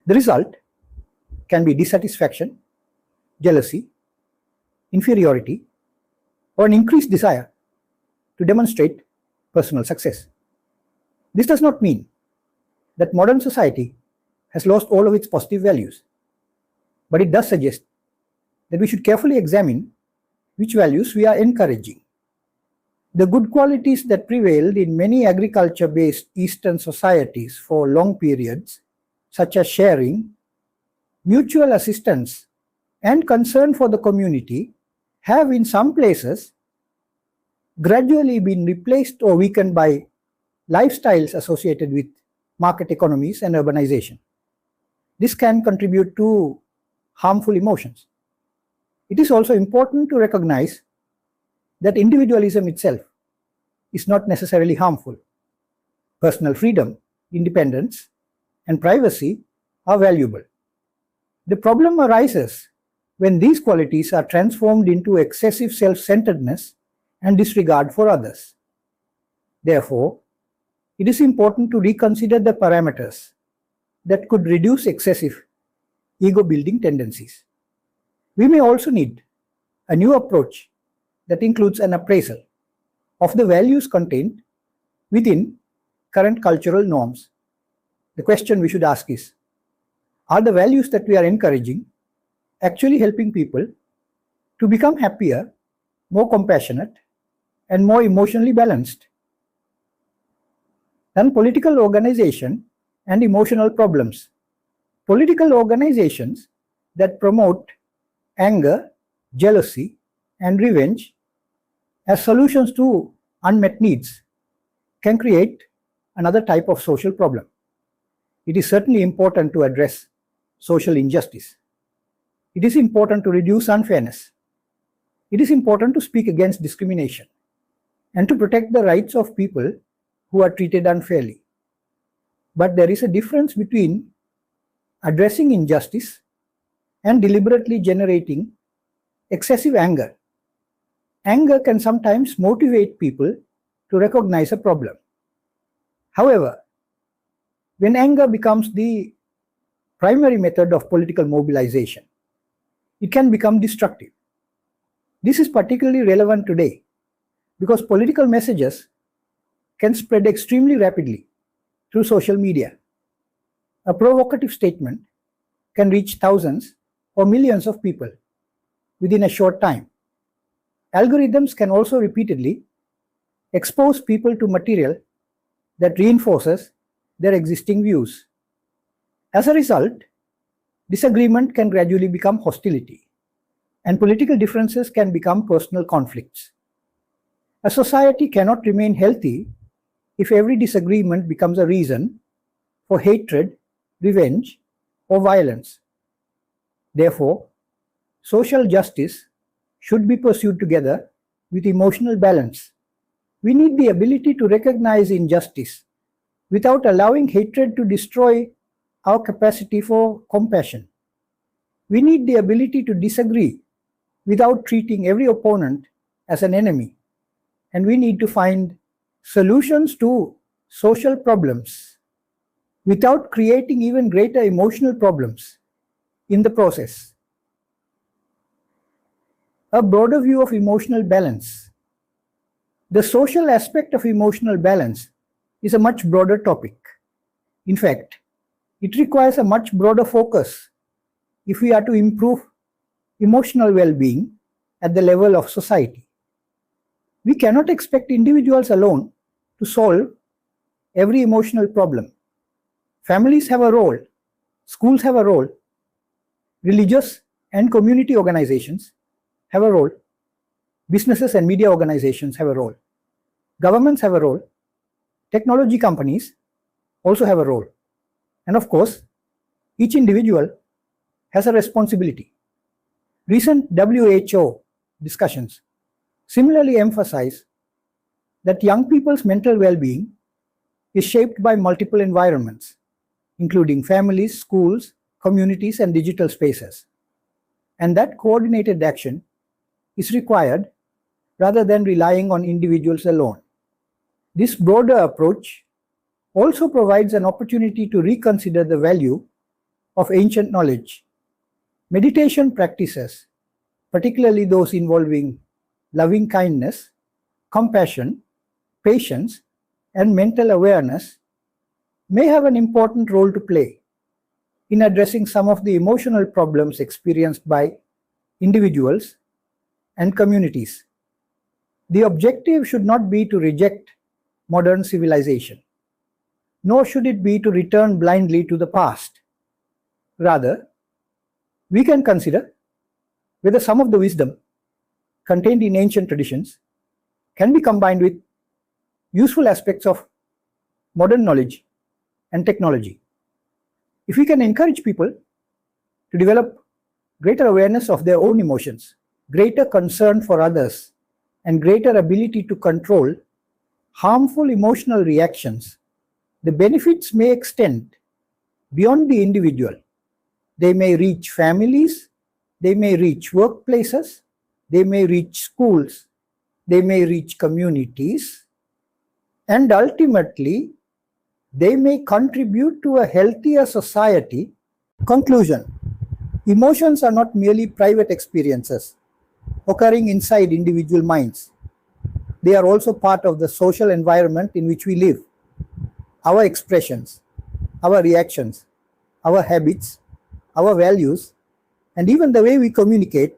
The result can be dissatisfaction, jealousy, inferiority, or an increased desire to demonstrate personal success. This does not mean that modern society has lost all of its positive values, but it does suggest that we should carefully examine which values we are encouraging. The good qualities that prevailed in many agriculture-based Eastern societies for long periods, such as sharing, mutual assistance, and concern for the community, have in some places gradually been replaced or weakened by lifestyles associated with market economies and urbanization. This can contribute to harmful emotions. It is also important to recognize that individualism itself is not necessarily harmful. Personal freedom, independence, and privacy are valuable. The problem arises when these qualities are transformed into excessive self-centeredness and disregard for others. Therefore, it is important to reconsider the parameters that could reduce excessive ego-building tendencies. We may also need a new approach that includes an appraisal of the values contained within current cultural norms. The question we should ask is, are the values that we are encouraging actually helping people to become happier, more compassionate, and more emotionally balanced? Then political organization and emotional problems. Political organizations that promote anger, jealousy, and revenge as solutions to unmet needs can create another type of social problem. It is certainly important to address social injustice. It is important to reduce unfairness. It is important to speak against discrimination and to protect the rights of people who are treated unfairly. But there is a difference between addressing injustice and deliberately generating excessive anger. Anger can sometimes motivate people to recognize a problem. However, when anger becomes the primary method of political mobilization, it can become destructive. This is particularly relevant today because political messages can spread extremely rapidly through social media. A provocative statement can reach thousands or millions of people within a short time. Algorithms can also repeatedly expose people to material that reinforces their existing views. As a result, disagreement can gradually become hostility, and political differences can become personal conflicts. A society cannot remain healthy if every disagreement becomes a reason for hatred, revenge, or violence. Therefore, social justice should be pursued together with emotional balance. We need the ability to recognize injustice without allowing hatred to destroy our capacity for compassion. We need the ability to disagree without treating every opponent as an enemy. And we need to find solutions to social problems without creating even greater emotional problems in the process. A broader view of emotional balance. The social aspect of emotional balance is a much broader topic. In fact, it requires a much broader focus if we are to improve emotional well-being at the level of society. We cannot expect individuals alone to solve every emotional problem. Families have a role, schools have a role, religious and community organizations have a role, businesses and media organizations have a role, governments have a role, technology companies also have a role, and of course, each individual has a responsibility. Recent WHO discussions similarly emphasize that young people's mental well-being is shaped by multiple environments, including families, schools, communities, and digital spaces, and that coordinated action is required rather than relying on individuals alone. This broader approach also provides an opportunity to reconsider the value of ancient knowledge. Meditation practices, particularly those involving loving kindness, compassion, patience, and mental awareness, may have an important role to play in addressing some of the emotional problems experienced by individuals and communities. The objective should not be to reject modern civilization, nor should it be to return blindly to the past. Rather, we can consider whether some of the wisdom contained in ancient traditions can be combined with useful aspects of modern knowledge and technology. If we can encourage people to develop greater awareness of their own emotions, greater concern for others, and greater ability to control harmful emotional reactions, the benefits may extend beyond the individual. They may reach families, they may reach workplaces, they may reach schools, they may reach communities, and ultimately, they may contribute to a healthier society. Conclusion: emotions are not merely private experiences occurring inside individual minds. They are also part of the social environment in which we live. Our expressions, our reactions, our habits, our values, and even the way we communicate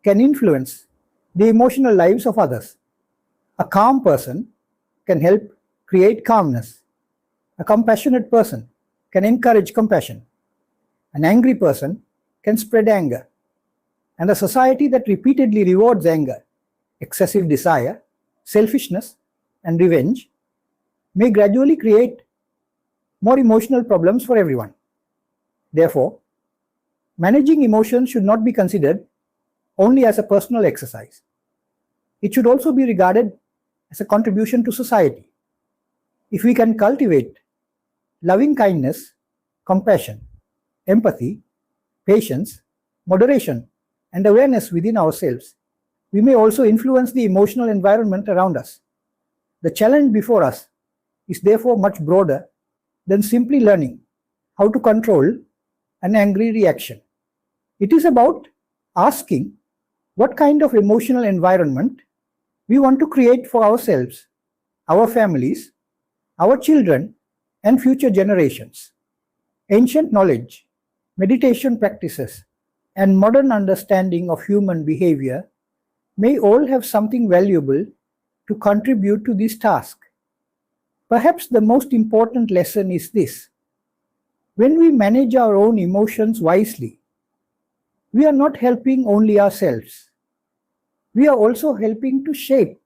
can influence the emotional lives of others. A calm person can help create calmness. A compassionate person can encourage compassion. An angry person can spread anger. And a society that repeatedly rewards anger, excessive desire, selfishness, and revenge may gradually create more emotional problems for everyone. Therefore, managing emotions should not be considered only as a personal exercise. It should also be regarded as a contribution to society. If we can cultivate loving kindness, compassion, empathy, patience, moderation, and awareness within ourselves, we may also influence the emotional environment around us. The challenge before us is therefore much broader than simply learning how to control an angry reaction. It is about asking what kind of emotional environment we want to create for ourselves, our families, our children, and future generations. Ancient knowledge, meditation practices, and modern understanding of human behavior may all have something valuable to contribute to this task. Perhaps the most important lesson is this: when we manage our own emotions wisely, we are not helping only ourselves. We are also helping to shape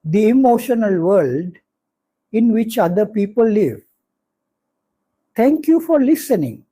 the emotional world in which other people live. Thank you for listening.